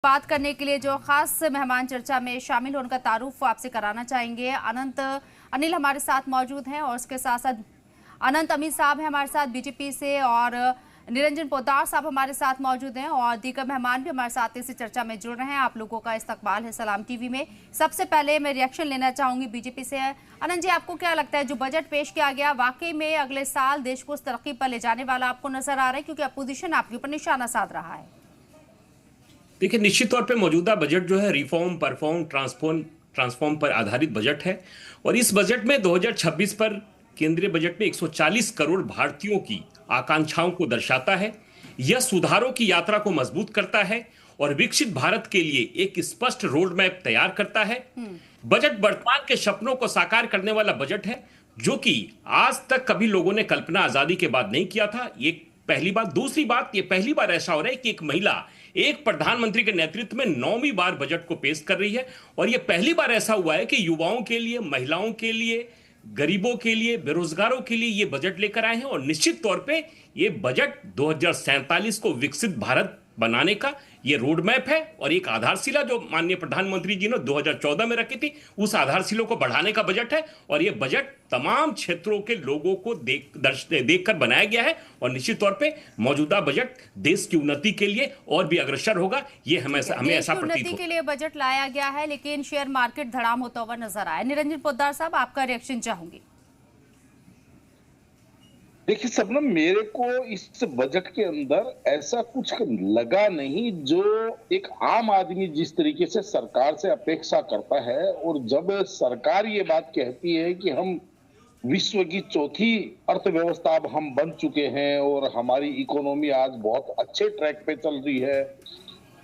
बात करने के लिए जो खास मेहमान चर्चा में शामिल हो उनका तारुफ आपसे कराना चाहेंगे। अनिल हमारे साथ मौजूद हैं और उसके साथ साथ अनंत अमीर साहब हैं हमारे साथ बीजेपी से, और निरंजन पोद्दार साहब हमारे साथ मौजूद हैं और दीगर मेहमान भी हमारे साथ इसी चर्चा में जुड़ रहे हैं। आप लोगों का इस्तकबाल है सलाम टीवी में। सबसे पहले मैं रिएक्शन लेना चाहूंगी बीजेपी से। अनंत जी, आपको क्या लगता है जो बजट पेश किया गया वाकई में अगले साल देश को उस तरक्की पर ले जाने वाला आपको नजर आ रहा है, क्योंकि अपोजिशन आपके ऊपर निशाना साध रहा है? देखिए, निश्चित तौर पे मौजूदा बजट जो है रिफॉर्म परफॉर्म ट्रांसफॉर्म पर आधारित बजट है। और इस बजट में 2026 पर केंद्रीय बजट में 140 करोड़ भारतीयों की आकांक्षाओं को दर्शाता है। यह सुधारों की यात्रा को मजबूत करता है और विकसित भारत के लिए एक स्पष्ट रोड मैप तैयार करता है। बजट वर्तमान के सपनों को साकार करने वाला बजट है, जो कि आज तक कभी लोगों ने कल्पना आजादी के बाद नहीं किया था। ये पहली बात। दूसरी बात, ये पहली बार ऐसा हो रहा है कि एक महिला एक प्रधानमंत्री के नेतृत्व में 9वीं बार बजट को पेश कर रही है। और यह पहली बार ऐसा हुआ है कि युवाओं के लिए, महिलाओं के लिए, गरीबों के लिए, बेरोजगारों के लिए ये बजट लेकर आए हैं। और निश्चित तौर पे ये बजट 2047 को विकसित भारत बनाने का ये रोड मैप है और एक आधारशिला जो माननीय प्रधानमंत्री जी ने 2014 में रखी थी, उस आधारशिला को बढ़ाने का बजट है। और ये बजट तमाम क्षेत्रों के लोगों को देखकर बनाया गया है। और निश्चित तौर पे मौजूदा बजट देश की उन्नति के लिए और भी अग्रसर होगा, ये हमें ऐसा प्रतीत होता है। के लिए बजट लाया गया है, लेकिन शेयर मार्केट धड़ाम होता हुआ नजर आया। निरंजन पोद्दार साहब, आपका रिएक्शन चाहूंगी। देखिए सबनम, मेरे को इस बजट के अंदर ऐसा कुछ लगा नहीं जो एक आम आदमी जिस तरीके से सरकार से अपेक्षा करता है। और जब सरकार ये बात कहती है कि हम विश्व की चौथी अर्थव्यवस्था अब हम बन चुके हैं और हमारी इकोनॉमी आज बहुत अच्छे ट्रैक पे चल रही है,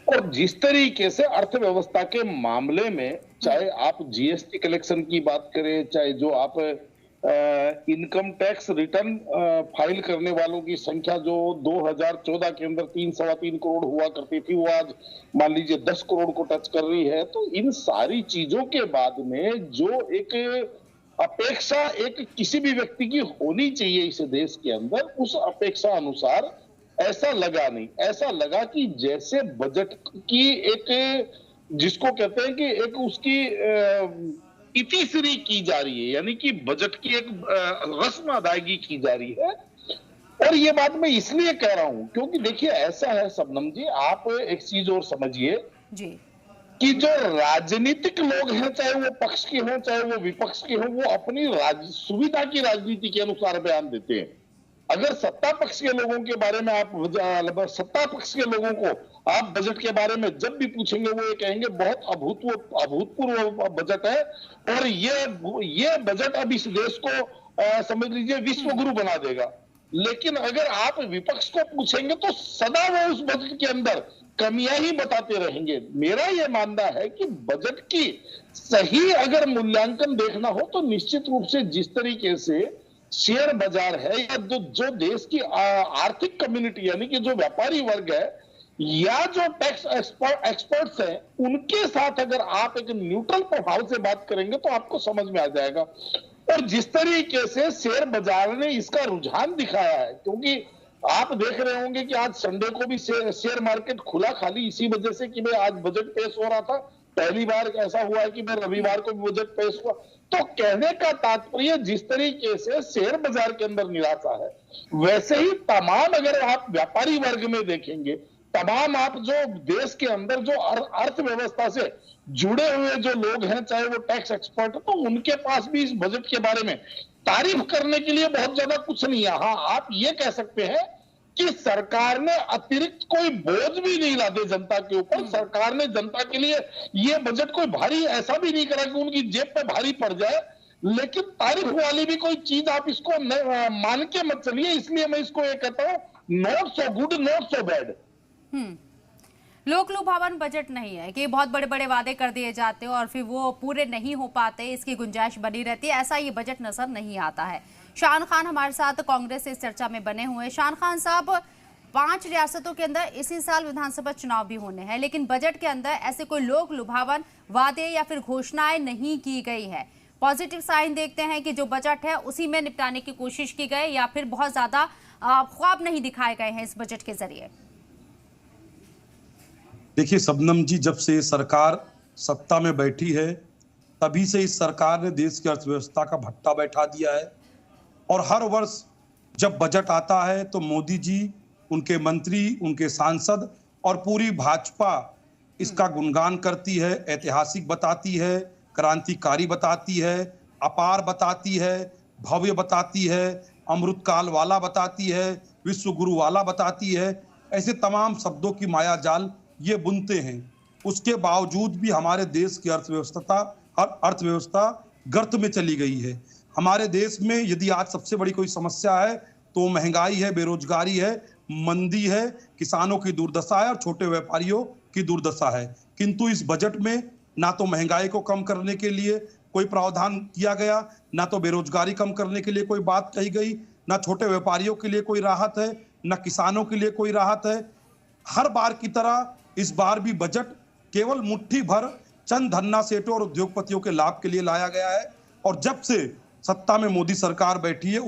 और जिस तरीके से अर्थव्यवस्था के मामले में, चाहे आप जीएसटी कलेक्शन की बात करें, चाहे जो आप इनकम टैक्स रिटर्न फाइल करने वालों की संख्या जो 2014 के अंदर 3-3.25 करोड़ हुआ करती थी, वो आज मान लीजिए 10 करोड़ को टच कर रही है। तो इन सारी चीजों के बाद में जो एक अपेक्षा एक किसी भी व्यक्ति की होनी चाहिए इस देश के अंदर, उस अपेक्षा अनुसार ऐसा लगा नहीं। ऐसा लगा कि जैसे बजट की एक, जिसको कहते हैं कि एक उसकी इतिश्री की जा रही है, यानी कि बजट की एक रस्म अदायगी की जा रही है। और ये बात मैं इसलिए कह रहा हूं क्योंकि देखिए ऐसा है शबनम जी, आप एक चीज और समझिए कि जो राजनीतिक लोग हैं, चाहे वो पक्ष के हों चाहे वो विपक्ष के हों, वो अपनी सुविधा की राजनीति के अनुसार बयान देते हैं। अगर सत्ता पक्ष के लोगों के बारे में आप, सत्ता पक्ष के लोगों को आप बजट के बारे में जब भी पूछेंगे, वो ये कहेंगे बहुत अभूतपूर्व बजट है और ये बजट अब इस देश को समझ लीजिए विश्व गुरु बना देगा। लेकिन अगर आप विपक्ष को पूछेंगे तो सदा वो उस बजट के अंदर कमियां ही बताते रहेंगे। मेरा ये मानना है कि बजट की सही अगर मूल्यांकन देखना हो तो निश्चित रूप से जिस तरीके से शेयर बाजार है या जो देश की आर्थिक कम्युनिटी यानी कि जो व्यापारी वर्ग है या जो टैक्स एक्सपर्ट्स हैं, उनके साथ अगर आप एक न्यूट्रल प्रभाव से बात करेंगे तो आपको समझ में आ जाएगा। और जिस तरीके से शेयर बाजार ने इसका रुझान दिखाया है, क्योंकि आप देख रहे होंगे कि आज संडे को भी शेयर मार्केट खुला खाली इसी वजह से कि भाई आज बजट पेश हो रहा था। पहली बार ऐसा हुआ है कि मैं रविवार को भी बजट पेश हुआ। तो कहने का तात्पर्य जिस तरीके से शेयर बाजार के अंदर निराशा है, वैसे ही तमाम अगर आप व्यापारी वर्ग में देखेंगे, तमाम आप जो देश के अंदर जो अर्थव्यवस्था से जुड़े हुए जो लोग हैं, चाहे वो टैक्स एक्सपर्ट, तो उनके पास भी इस बजट के बारे में तारीफ करने के लिए बहुत ज्यादा कुछ नहीं है। हाँ, आप ये कह सकते हैं कि सरकार ने अतिरिक्त कोई बोझ भी नहीं लादे जनता के ऊपर। सरकार ने जनता के लिए ये बजट कोई भारी ऐसा भी नहीं करा कि उनकी जेब पे भारी पड़ जाए, लेकिन तारीफ वाली भी कोई चीज आप इसको मान के मत चलिए। इसलिए मैं इसको ये कहता हूं, not so good not so bad. लोक लुभावन बजट नहीं है कि बहुत बड़े बड़े वादे कर दिए जाते हैं और फिर वो पूरे नहीं हो पाते, इसकी गुंजाइश बनी रहती है, ऐसा ये बजट नजर नहीं आता है। शान खान हमारे साथ कांग्रेस से इस चर्चा में बने हुए हैं। शान खान साहब, 5 रियासतों के अंदर इसी साल विधानसभा चुनाव भी होने हैं, लेकिन बजट के अंदर ऐसे कोई लोक लुभावन वादे या फिर घोषणाएं नहीं की गई है। पॉजिटिव साइन देखते हैं कि जो बजट है उसी में निपटाने की कोशिश की गई, या फिर बहुत ज्यादा ख्वाब नहीं दिखाए गए हैं इस बजट के जरिए? देखिए शबनम जी, जब से सरकार सत्ता में बैठी है तभी से इस सरकार ने देश की अर्थव्यवस्था का भट्टा बैठा दिया है। और हर वर्ष जब बजट आता है तो मोदी जी, उनके मंत्री, उनके सांसद और पूरी भाजपा इसका गुणगान करती है, ऐतिहासिक बताती है, क्रांतिकारी बताती है, अपार बताती है, भव्य बताती है, अमृतकाल वाला बताती है, विश्व गुरु वाला बताती है। ऐसे तमाम शब्दों की माया जाल ये बुनते हैं। उसके बावजूद भी हमारे देश की अर्थव्यवस्था गर्त में चली गई है। हमारे देश में यदि आज सबसे बड़ी कोई समस्या है तो महंगाई है, बेरोजगारी है, मंदी है, किसानों की दुर्दशा है और छोटे व्यापारियों की दुर्दशा है। किंतु इस बजट में ना तो महंगाई को कम करने के लिए कोई प्रावधान किया गया, ना तो बेरोजगारी कम करने के लिए कोई बात कही गई, ना छोटे व्यापारियों के लिए कोई राहत है, ना किसानों के लिए कोई राहत है। हर बार की तरह इस बार भी बजट केवल मुट्ठी भर चंद धन्ना सेठों और उद्योगपतियों के लाभ के लिए लाया गया है। और जब से सत्ता में मोदी सरकार बैठी है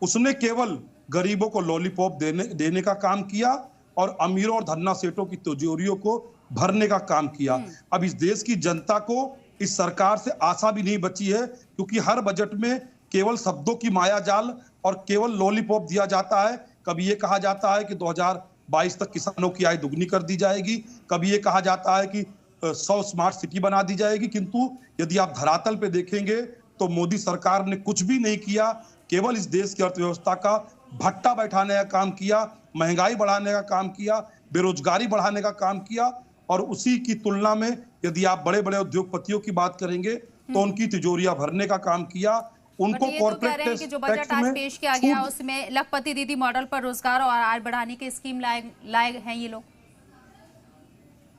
उसने केवल गरीबों को लॉलीपॉप देने का काम किया और अमीरों और धन्ना सेठों की तिजोरियों को भरने का काम किया। अब इस देश की जनता को इस सरकार से आशा भी नहीं बची है, क्योंकि हर बजट में केवल शब्दों की माया जाल और केवल लॉलीपॉप दिया जाता है। कभी ये कहा जाता है कि 2022 तक किसानों की आय दुगनी कर दी जाएगी, कभी ये कहा जाता है कि 100 स्मार्ट सिटी बना दी जाएगी। किंतु यदि आप धरातल पे देखेंगे तो मोदी सरकार ने कुछ भी नहीं किया, केवल इस देश की अर्थव्यवस्था का भट्टा बैठाने का काम किया, महंगाई बढ़ाने का काम किया, बेरोजगारी बढ़ाने का काम किया। और उसी की तुलना में यदि आप बड़े बड़े उद्योगपतियों की बात करेंगे तो उनकी तिजोरियां भरने का काम किया। उनको कॉर्पोरेट टैक्स जो बजट आज पेश किया गया उसमें लखपति दीदी मॉडल पर रोजगार और आय बढ़ाने की स्कीम लाए हैं ये लोग।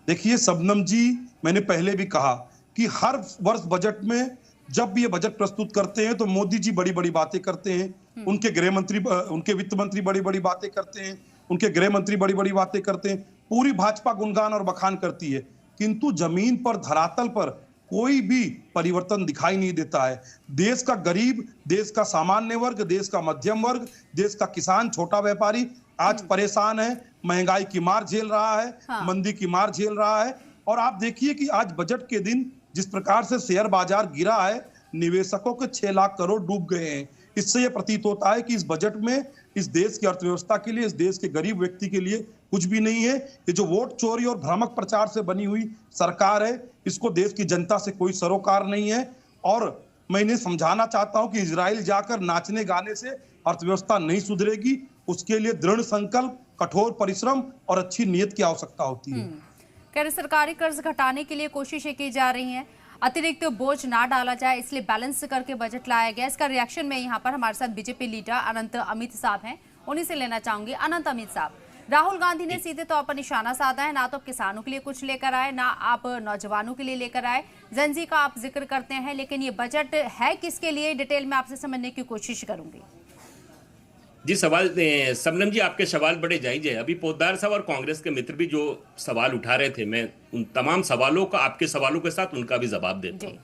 देखिए शबनम जी, मैंने पहले भी कहा कि हर वर्ष बजट में जब भी ये बजट प्रस्तुत करते हैं तो मोदी जी बड़ी बड़ी बातें करते हैं, उनके गृह मंत्री, उनके वित्त मंत्री बड़ी बड़ी बातें करते हैं, उनके गृह मंत्री बड़ी बड़ी बातें करते हैं, पूरी भाजपा गुणगान और बखान करती है। किंतु जमीन पर, धरातल पर कोई भी परिवर्तन दिखाई नहीं देता है। देश का गरीब, देश का सामान्य वर्ग, देश का मध्यम वर्ग, देश का किसान, छोटा व्यापारी आज परेशान है, महंगाई की मार झेल रहा है, मंदी की मार झेल रहा है। और आप देखिए कि आज बजट के दिन जिस प्रकार से शेयर बाजार गिरा है, निवेशकों के 6 लाख करोड़ डूब गए हैं। इससे यह प्रतीत होता है कि इस बजट में इस देश की अर्थव्यवस्था के लिए, इस देश के गरीब व्यक्ति के लिए कुछ भी नहीं है। ये जो वोट चोरी और भ्रामक प्रचार से बनी हुई सरकार है, इसको देश की जनता से कोई सरोकार नहीं है। और मैं इन्हें समझाना चाहता हूं कि इजराइल जाकर नाचने गाने से अर्थव्यवस्था नहीं सुधरेगी। उसके लिए दृढ़ संकल्प, कठोर परिश्रम और अच्छी नीयत की आवश्यकता होती है। कह रहे सरकारी कर्ज घटाने के लिए कोशिशें की जा रही हैं, अतिरिक्त बोझ ना डाला जाए इसलिए बैलेंस करके बजट लाया गया। इसका रिएक्शन में यहाँ पर हमारे साथ बीजेपी लीडर अनंत अमित साहब हैं, उन्हीं से लेना चाहूंगी। अनंत अमित साहब, राहुल गांधी ने सीधे तौर पर निशाना साधा है, ना तो किसानों के लिए कुछ लेकर आए, ना आप नौजवानों के लिए लेकर आए, जनजी का आप जिक्र करते हैं, लेकिन ये बजट है किसके लिए, डिटेल में आपसे समझने की कोशिश करूंगी। जी शबनम जी, आपके सवाल बड़े जायज है। अभी पोद्दार साहब और कांग्रेस के मित्र भी जो सवाल उठा रहे थे, मैं उन तमाम सवालों का, आपके सवालों के साथ उनका भी जवाब देता हूं।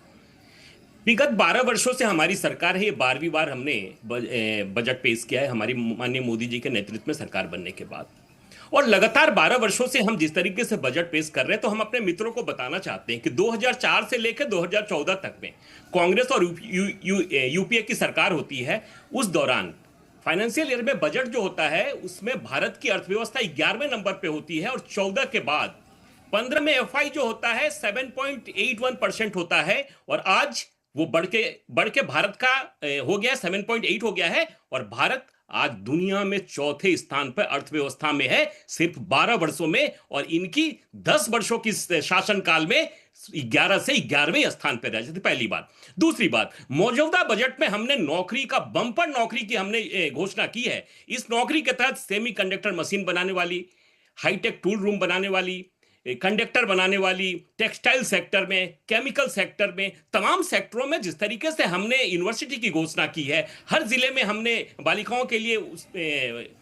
विगत 12 वर्षों से हमारी सरकार है, ये 12वीं बार हमने बजट पेश किया है हमारी माननीय मोदी जी के नेतृत्व में सरकार बनने के बाद। और लगातार 12 वर्षों से हम जिस तरीके से बजट पेश कर रहे हैं, तो हम अपने मित्रों को बताना चाहते हैं कि 2004 से लेकर 2014 तक में कांग्रेस और यूपीए की सरकार होती है, उस दौरान फाइनेंशियल ईयर में बजट जो होता है उसमें भारत की अर्थव्यवस्था 11वें नंबर पे होती है और 14 के बाद 15 में एफआई जो होता है 7.81% होता है और आज वो बढ़ के भारत का हो गया 7.8 हो गया है और भारत आज दुनिया में चौथे स्थान पर अर्थव्यवस्था में है, सिर्फ 12 वर्षों में। और इनकी 10 वर्षों की शासनकाल में 11 से 11वें स्थान पर रह जाती। पहली बात। दूसरी बात, मौजूदा बजट में हमने नौकरी का, बंपर नौकरी की हमने घोषणा की है। इस नौकरी के तहत सेमीकंडक्टर मशीन बनाने वाली, हाईटेक टूल रूम बनाने वाली, कंडक्टर बनाने वाली, टेक्सटाइल सेक्टर में, केमिकल सेक्टर में, तमाम सेक्टरों में जिस तरीके से हमने यूनिवर्सिटी की घोषणा की है, हर जिले में हमने बालिकाओं के लिए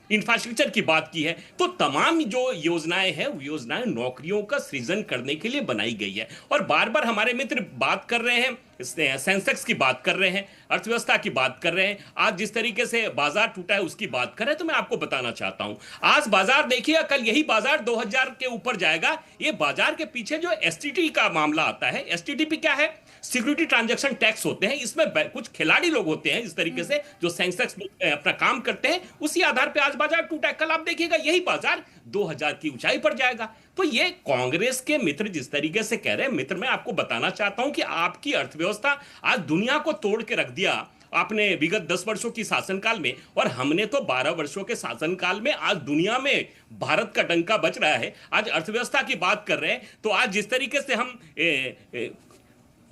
इंफ्रास्ट्रक्चर की बात की है, तो तमाम जो योजनाएं हैं वो योजनाएं नौकरियों का सृजन करने के लिए बनाई गई है। और बार बार हमारे मित्र बात कर रहे हैं, सेंसेक्स की बात कर रहे हैं, अर्थव्यवस्था की बात कर रहे हैं, आज जिस तरीके से बाजार टूटा है उसकी बात कर रहे हैं, तो मैं आपको बताना चाहता हूं आज बाजार देखिएगा, कल यही बाजार 2000 के ऊपर जाएगा। ये बाजार के पीछे जो एसटीटी का मामला आता है, एसटीटीपी क्या है? सिक्योरिटी ट्रांजैक्शन टैक्स होते हैं। इसमें कुछ खिलाड़ी लोग होते हैं इस तरीके से जो सेंसेक्स अपना काम करते हैं, उसी आधार पे आज बाजार टूटा है। कल आप देखिएगा यही बाजार 2000 की ऊंचाई पर जाएगा। तो ये कांग्रेस के मित्र जिस तरीके से कह रहे हैं, मित्र मैं आपको बताना चाहता हूं कि आपकी अर्थव्यवस्था आज दुनिया को तोड़ के रख दिया आपने विगत 10 वर्षों की शासनकाल में, और हमने तो 12 वर्षों के शासनकाल में आज दुनिया में भारत का डंका बज रहा है। आज अर्थव्यवस्था की बात कर रहे हैं, तो आज जिस तरीके से हम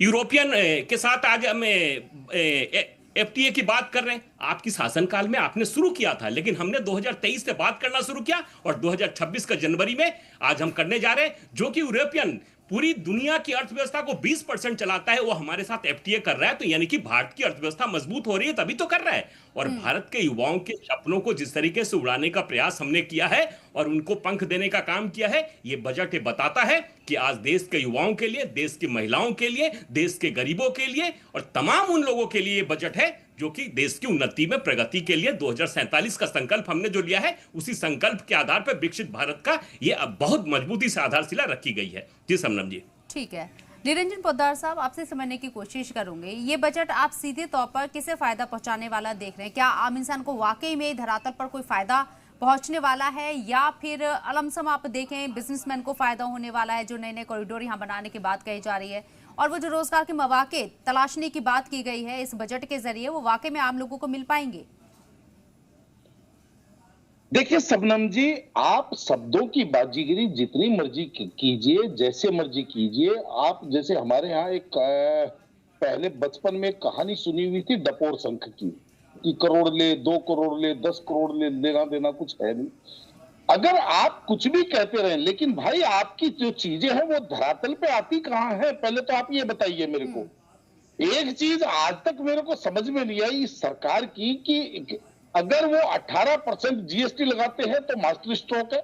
यूरोपियन के साथ आज हम एफटीए की बात कर रहे हैं, आपकी शासनकाल में आपने शुरू किया था, लेकिन हमने 2023 से बात करना शुरू किया और 2026 का जनवरी में आज हम करने जा रहे हैं, जो कि यूरोपियन पूरी दुनिया की अर्थव्यवस्था को 20% चलाता है, वो हमारे साथ एफटीए कर रहा है। तो यानी कि भारत की अर्थव्यवस्था मजबूत हो रही है, तभी तो कर रहा है। और भारत के युवाओं के सपनों को जिस तरीके से उड़ाने का प्रयास हमने किया है और उनको पंख देने का काम किया है, ये बजट बताता है कि आज देश के युवाओं के लिए, देश की महिलाओं के लिए, देश के गरीबों के लिए और तमाम उन लोगों के लिए ये बजट है जो कि देश की उन्नति में, प्रगति के लिए 2047 का संकल्प हमने जो लिया है, उसी संकल्प के आधार पर विकसित भारत का ये अब बहुत मजबूती से आधारशिला रखी गई है। जी शबनम जी। ठीक है, निरंजन पोद्दार साहब, आपसे समझने की कोशिश करूंगे, ये बजट आप सीधे तौर पर किसे फायदा पहुंचाने वाला देख रहे हैं? क्या आम इंसान को वाकई में धरातल पर कोई फायदा पहुंचने वाला है, या फिर अलमसम आप देखें बिजनेसमैन को फायदा होने वाला है, जो नए नए कॉरिडोर यहाँ बनाने की बात कही जा रही है, और वो जो रोजगार के मौके तलाशने की बात की गई है इस बजट के जरिए, वो वाकई में आम लोगों को मिल पाएंगे? देखिए शबनम जी, आप शब्दों की बाजीगरी जितनी मर्जी कीजिए, जैसे मर्जी कीजिए। आप जैसे हमारे यहाँ एक पहले बचपन में कहानी सुनी हुई थी डपोर शंख की, कि करोड़ ले, 2 करोड़ ले, 10 करोड़ ले, लेना देना कुछ है नहीं। अगर आप कुछ भी कहते रहे, लेकिन भाई आपकी जो चीजें हैं वो धरातल पे आती कहाँ है? पहले तो आप ये बताइए मेरे को। एक चीज आज तक मेरे को समझ में नहीं आई इस सरकार की, कि अगर वो 18% जीएसटी लगाते हैं तो मास्टर स्ट्रोक है,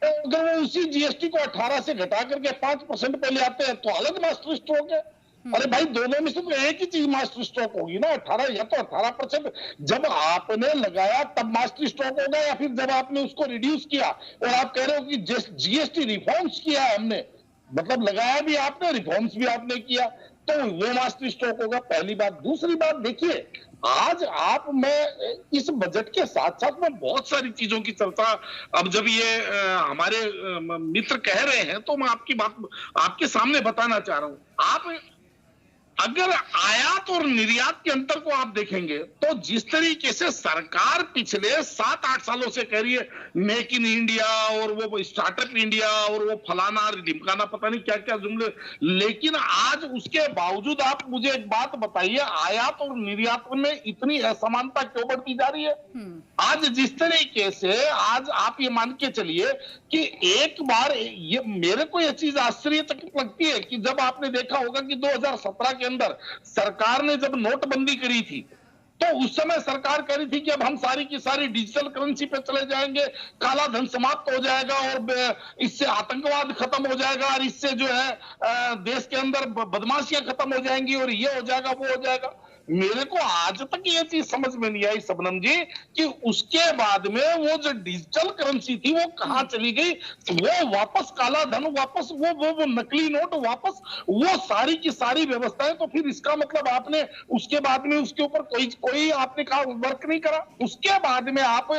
अगर वो उसी जीएसटी को 18 से घटा करके 5% पे ले आते हैं तो अलग मास्टर स्ट्रोक है। अरे भाई, दोनों में से तो एक ही चीज मास्टर स्ट्रोक होगी ना। 18 या तो 18% जब आपने लगाया तब मास्टर स्ट्रोक होगा, या फिर जब आपने उसको रिड्यूस किया और आप कह रहे हो कि जीएसटी रिफॉर्म्स किया है हमने, मतलब लगाया भी आपने, रिफॉर्म्स भी आपने किया, तो वो मास्टर स्ट्रोक होगा। पहली बात। दूसरी बात देखिए, आज मैं इस बजट के साथ साथ में बहुत सारी चीजों की चर्चा, अब जब ये हमारे मित्र कह रहे हैं तो मैं आपकी बात आपके सामने बताना चाह रहा हूं। आप अगर आयात और निर्यात के अंतर को आप देखेंगे तो जिस तरीके से सरकार पिछले 7-8 सालों से कह रही है मेक इन इंडिया और वो स्टार्टअप इंडिया और वो फलाना ढिमकाना पता नहीं क्या क्या जुमले, लेकिन आज उसके बावजूद आप मुझे एक बात बताइए, आयात और निर्यात में इतनी असमानता क्यों बढ़ती जा रही है? आज जिस तरीके से आज आप ये मान के चलिए कि एक बार ये मेरे को ये चीज आश्चर्यचकित लगती है कि जब आपने देखा होगा कि 2017 के अंदर सरकार ने जब नोटबंदी करी थी, तो उस समय सरकार कह रही थी कि अब हम सारी की सारी डिजिटल करेंसी पे चले जाएंगे, काला धन समाप्त हो जाएगा और इससे आतंकवाद खत्म हो जाएगा और इससे जो है देश के अंदर बदमाशियां खत्म हो जाएंगी और ये हो जाएगा वो हो जाएगा। मेरे को आज तक ये चीज समझ में नहीं आई शबनम जी कि उसके बाद में वो जो डिजिटल करेंसी थी वो कहां चली गई, वो वापस काला धन वापस वो नकली नोट वापस, वो सारी की सारी व्यवस्थाएं। तो फिर इसका मतलब आपने उसके बाद में उसके ऊपर कोई आपने कहा वर्क नहीं करा। उसके बाद में आप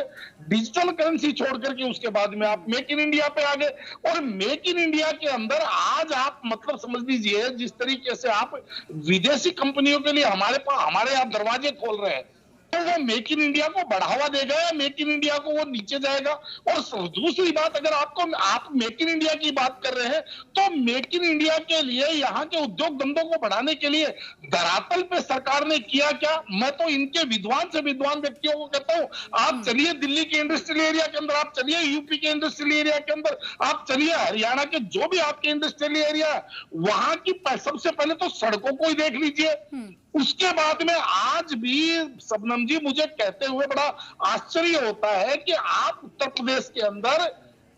डिजिटल करेंसी छोड़ करके उसके बाद में आप मेक इन इंडिया पे आ गए, और मेक इन इंडिया के अंदर आज आप मतलब समझ लीजिए जिस तरीके से आप विदेशी कंपनियों के लिए हमारे आप दरवाजे खोल रहे हैं, तो वो मेक इन इंडिया को बढ़ावा देगा या मेक इन इंडिया को वो नीचे जाएगा? और दूसरी बात, अगर आप मेक इन इंडिया की बात कर रहे हैं तो मेक इन इंडिया के लिए यहाँ के उद्योग धंधों को बढ़ाने के लिए धरातल पे सरकार ने किया क्या? मैं तो इनके विद्वान से विद्वान व्यक्तियों को कहता हूँ, आप चलिए दिल्ली के इंडस्ट्रियल एरिया के अंदर, आप चलिए यूपी के इंडस्ट्रियल एरिया के अंदर, आप चलिए हरियाणा के जो भी आपके इंडस्ट्रियल एरिया, वहां की सबसे पहले तो सड़कों को ही देख लीजिए, उसके बाद में आज भी शबनम जी मुझे कहते हुए बड़ा आश्चर्य होता है कि आप उत्तर प्रदेश के अंदर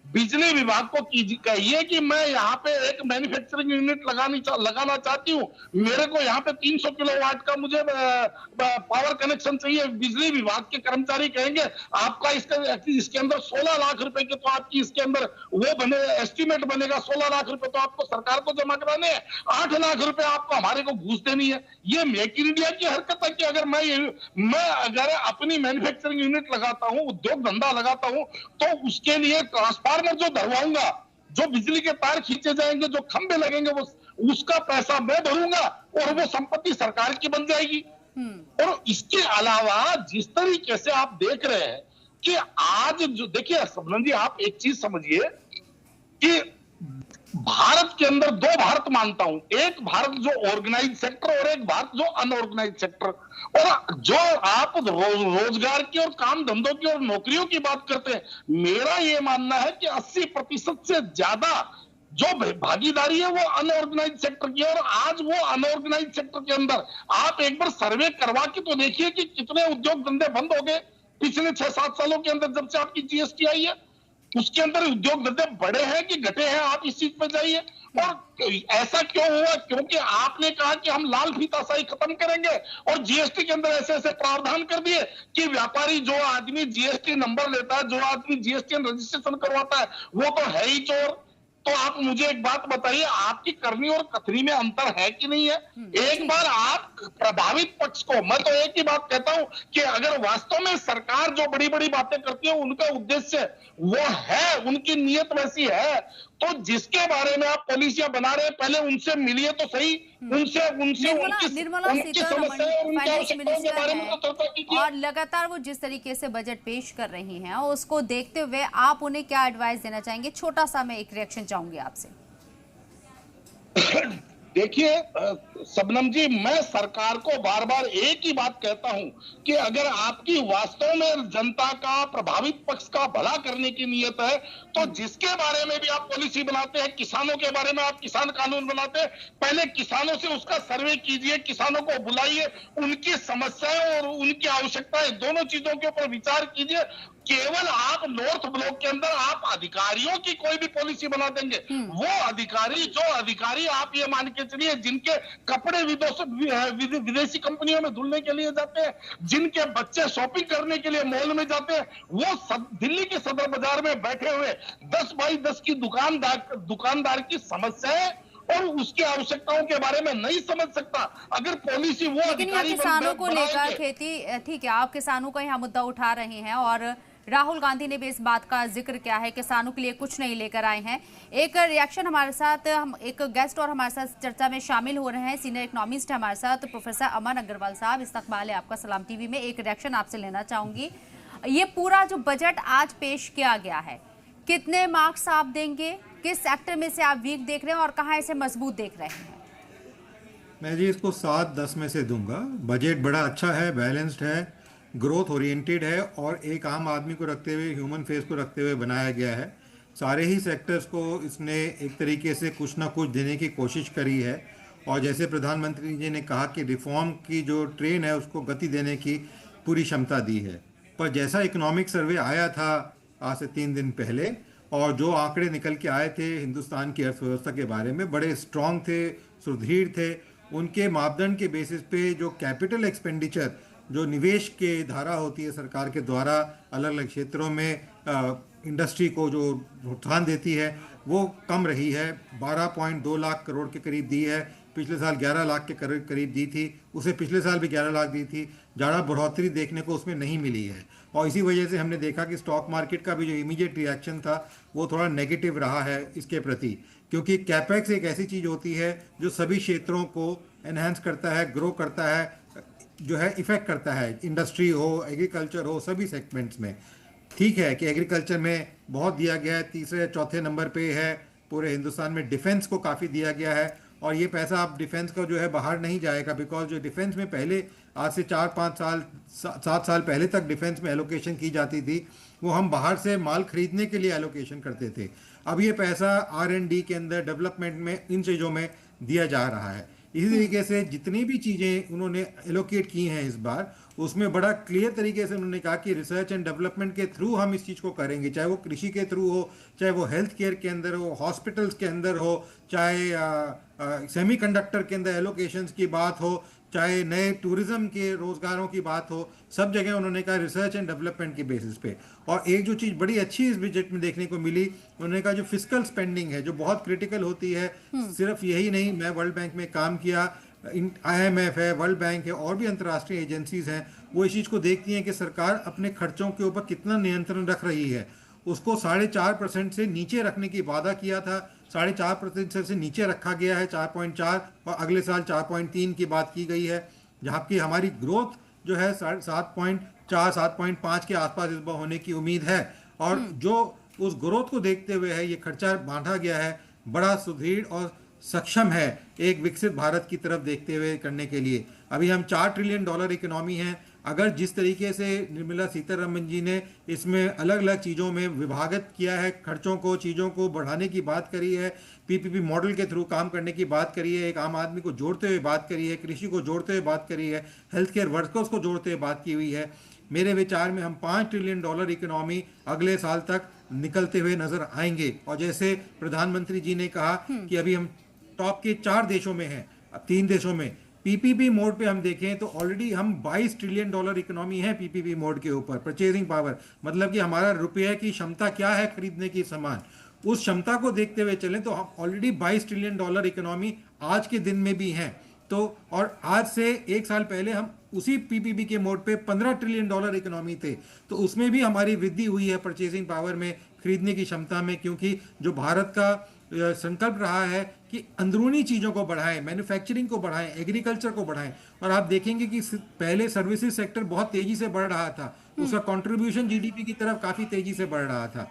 बिजली विभाग को कहिए कि मैं यहाँ पे एक मैन्युफैक्चरिंग यूनिट लगाना चाहती हूँ, मेरे को यहाँ पे 300 किलोवाट का मुझे पावर कनेक्शन चाहिए। बिजली विभाग के कर्मचारी कहेंगे आपका इसके अंदर 16 लाख रुपए के तो आपकी इसके अंदर वो बने एस्टिमेट बनेगा, 16 लाख रुपए तो आपको सरकार को जमा कराने हैं, 8 लाख रुपए आपको हमारे को घूस देनी है। ये मेक इन इंडिया की हरकत है कि अगर मैं अगर अपनी मैन्युफैक्चरिंग यूनिट लगाता हूँ, उद्योग धंधा लगाता हूँ, तो उसके लिए ट्रांसफार्मर जो धरवाऊंगा, जो बिजली के तार खींचे जाएंगे, जो खंभे लगेंगे, वो उसका पैसा मैं भरूंगा और वो संपत्ति सरकार की बन जाएगी। और इसके अलावा जिस तरीके से आप देख रहे हैं कि आज जो देखिए शबनम जी, आप एक चीज समझिए कि भारत के अंदर दो भारत मानता हूं, एक भारत जो ऑर्गेनाइज सेक्टर और एक भारत जो अनऑर्गेनाइज सेक्टर। और जो आप रोजगार की और काम धंधों की और नौकरियों की बात करते हैं, मेरा यह मानना है कि 80% से ज्यादा जो भागीदारी है वो अनऑर्गेनाइज सेक्टर की है। और आज वो अनऑर्गेनाइज सेक्टर के अंदर आप एक बार सर्वे करवा के तो देखिए कि कितने उद्योग धंधे बंद हो गए पिछले 6-7 सालों के अंदर, जब से आपकी जीएसटी आई है। उसके अंदर उद्योग धंधे बढ़े हैं कि घटे हैं, आप इस चीज पे जाइए। और ऐसा क्यों हुआ? क्योंकि आपने कहा कि हम लाल फीताशाही खत्म करेंगे और जीएसटी के अंदर ऐसे ऐसे प्रावधान कर दिए कि व्यापारी, जो आदमी जीएसटी नंबर लेता है, जो आदमी जीएसटी रजिस्ट्रेशन करवाता है, वो तो है ही चोर। तो आप मुझे एक बात बताइए, आपकी करनी और कथनी में अंतर है कि नहीं है? एक बार आप प्रभावित पक्ष को, मैं तो एक ही बात कहता हूं कि अगर वास्तव में सरकार जो बड़ी बड़ी बातें करती है, उनका उद्देश्य वो है, उनकी नीयत वैसी है, तो जिसके बारे में आप पॉलिसियां बना रहे हैं, पहले उनसे मिलिए तो सही, उनसे निर्मला सीतारमण फाइनेंस मिनिस्टर बारे में तो चर्चा कीजिए। और लगातार वो जिस तरीके से बजट पेश कर रही हैं, उसको देखते हुए आप उन्हें क्या एडवाइस देना चाहेंगे? छोटा सा मैं एक रिएक्शन चाहूंगी आपसे। देखिए शबनम जी, मैं सरकार को बार बार एक ही बात कहता हूं कि अगर आपकी वास्तव में जनता का, प्रभावित पक्ष का भला करने की नियत है, तो जिसके बारे में भी आप पॉलिसी बनाते हैं, किसानों के बारे में आप किसान कानून बनाते हैं, पहले किसानों से उसका सर्वे कीजिए, किसानों को बुलाइए, उनकी समस्याएं और उनकी आवश्यकताएं, दोनों चीजों के ऊपर विचार कीजिए। केवल आप नॉर्थ ब्लॉक के अंदर आप अधिकारियों की कोई भी पॉलिसी बना देंगे, वो अधिकारी आप ये मान के चलिए जिनके कपड़े विदेशी कंपनियों में धुलने के लिए जाते हैं, जिनके बच्चे शॉपिंग करने के लिए मॉल में जाते हैं, वो दिल्ली के सदर बाजार में बैठे हुए 10 बाई 10 की दुकानदार की समस्याएं और उसकी आवश्यकताओं के बारे में नहीं समझ सकता। अगर पॉलिसी वो अधिकारी किसानों को लेकर खेती, ठीक है, आप किसानों का यहाँ मुद्दा उठा रहे हैं और राहुल गांधी ने भी इस बात का जिक्र किया है, किसानों के लिए कुछ नहीं लेकर आए हैं। एक रिएक्शन हमारे साथ, हम एक गेस्ट और हमारे साथ चर्चा में शामिल हो रहे हैं, सीनियर इकोनॉमिस्ट है हमारे साथ प्रोफेसर अमन अग्रवाल साहब। इस्तकबाल है आपका सलाम टीवी में। एक रिएक्शन आपसे लेना चाहूंगी, ये पूरा जो बजट आज पेश किया गया है, कितने मार्क्स आप देंगे? किस सेक्टर में से आप वीक देख रहे हैं और कहाँ इसे मजबूत देख रहे हैं? मैं जी इसको 7-10 में से दूंगा। बजट बड़ा अच्छा है, बैलेंस्ड है, ग्रोथ ओरिएंटेड है और एक आम आदमी को रखते हुए, ह्यूमन फेस को रखते हुए बनाया गया है। सारे ही सेक्टर्स को इसने एक तरीके से कुछ ना कुछ देने की कोशिश करी है। और जैसे प्रधानमंत्री जी ने कहा कि रिफॉर्म की जो ट्रेन है उसको गति देने की पूरी क्षमता दी है। पर जैसा इकोनॉमिक सर्वे आया था आज से 3 दिन पहले, और जो आंकड़े निकल के आए थे हिंदुस्तान की अर्थव्यवस्था के बारे में, बड़े स्ट्रॉन्ग थे, सुदृढ़ थे। उनके मापदंड के बेसिस पे जो कैपिटल एक्सपेंडिचर, जो निवेश के धारा होती है सरकार के द्वारा अलग अलग क्षेत्रों में इंडस्ट्री को जो प्रोत्साहन देती है, वो कम रही है। 12.2 लाख करोड़ के करीब दी है, पिछले साल 11 लाख के करीब दी थी, उसे पिछले साल भी 11 लाख दी थी। ज़्यादा बढ़ोतरी देखने को उसमें नहीं मिली है और इसी वजह से हमने देखा कि स्टॉक मार्केट का भी जो इमीडिएट रिएक्शन था वो थोड़ा नेगेटिव रहा है इसके प्रति, क्योंकि कैपेक्स एक ऐसी चीज़ होती है जो सभी क्षेत्रों को एनहांस करता है, ग्रो करता है, जो है इफेक्ट करता है, इंडस्ट्री हो, एग्रीकल्चर हो, सभी सेगमेंट्स में। ठीक है कि एग्रीकल्चर में बहुत दिया गया है, 3-4 नंबर पे है पूरे हिंदुस्तान में। डिफेंस को काफ़ी दिया गया है और ये पैसा अब डिफेंस का जो है बाहर नहीं जाएगा, बिकॉज जो डिफेंस में पहले आज से 4-5 साल 7 साल पहले तक डिफेंस में एलोकेशन की जाती थी, वो हम बाहर से माल खरीदने के लिए एलोकेशन करते थे। अब ये पैसा R&D के अंदर, डेवलपमेंट में, इन चीज़ों में दिया जा रहा है। इसी तरीके से जितनी भी चीज़ें उन्होंने एलोकेट की हैं इस बार, उसमें बड़ा क्लियर तरीके से उन्होंने कहा कि रिसर्च एंड डेवलपमेंट के थ्रू हम इस चीज़ को करेंगे, चाहे वो कृषि के थ्रू हो, चाहे वो हेल्थ केयर के अंदर हो, हॉस्पिटल्स के अंदर हो, चाहे सेमीकंडक्टर के अंदर एलोकेशंस की बात हो, चाहे नए टूरिज्म के रोजगारों की बात हो, सब जगह उन्होंने कहा रिसर्च एंड डेवलपमेंट के बेसिस पे। और एक जो चीज़ बड़ी अच्छी इस बजट में देखने को मिली, उन्होंने कहा जो फिस्कल स्पेंडिंग है जो बहुत क्रिटिकल होती है, सिर्फ यही नहीं, मैं वर्ल्ड बैंक में काम किया, IMF है, वर्ल्ड बैंक है, और भी अंतर्राष्ट्रीय एजेंसीज हैं, वो इस चीज़ को देखती हैं कि सरकार अपने खर्चों के ऊपर कितना नियंत्रण रख रही है। उसको 4.5% से नीचे रखने की वादा किया था, 4.5% से नीचे रखा गया है 4.4, और अगले साल 4.3 की बात की गई है, जहाँ की हमारी ग्रोथ जो है 7.4 7.5 के आसपास इस बार होने की उम्मीद है। और जो उस ग्रोथ को देखते हुए है ये खर्चा बांटा गया है, बड़ा सुदृढ़ और सक्षम है एक विकसित भारत की तरफ देखते हुए करने के लिए। अभी हम $4 ट्रिलियन इकोनॉमी हैं। अगर जिस तरीके से निर्मला सीतारमन जी ने इसमें अलग अलग चीज़ों में विभाजित किया है खर्चों को, चीज़ों को बढ़ाने की बात करी है, PPP मॉडल के थ्रू काम करने की बात करी है, एक आम आदमी को जोड़ते हुए बात करी है, कृषि को जोड़ते हुए बात करी है, हेल्थ केयर वर्कर्स को जोड़ते हुए बात की हुई है, मेरे विचार में हम $5 ट्रिलियन इकोनॉमी अगले साल तक निकलते हुए नजर आएंगे। और जैसे प्रधानमंत्री जी ने कहा कि अभी हम टॉप के 4 देशों में हैं, अब 3 देशों में PPP मोड पे हम देखें तो ऑलरेडी हम $22 ट्रिलियन इकोनॉमी है PPP मोड के ऊपर। परचेजिंग पावर मतलब कि हमारा रुपये की क्षमता क्या है खरीदने की सामान, उस क्षमता को देखते हुए चलें तो हम ऑलरेडी $22 ट्रिलियन इकोनॉमी आज के दिन में भी हैं। तो और आज से 1 साल पहले हम उसी PPP के मोड पे $15 ट्रिलियन इकोनॉमी थे, तो उसमें भी हमारी वृद्धि हुई है परचेजिंग पावर में, खरीदने की क्षमता में, क्योंकि जो भारत का संकल्प रहा है कि अंदरूनी चीज़ों को बढ़ाएं, मैन्युफैक्चरिंग को बढ़ाएं, एग्रीकल्चर को बढ़ाएं। और आप देखेंगे कि पहले सर्विसेज सेक्टर बहुत तेज़ी से बढ़ रहा था, उसका कंट्रीब्यूशन GDP की तरफ काफ़ी तेज़ी से बढ़ रहा था।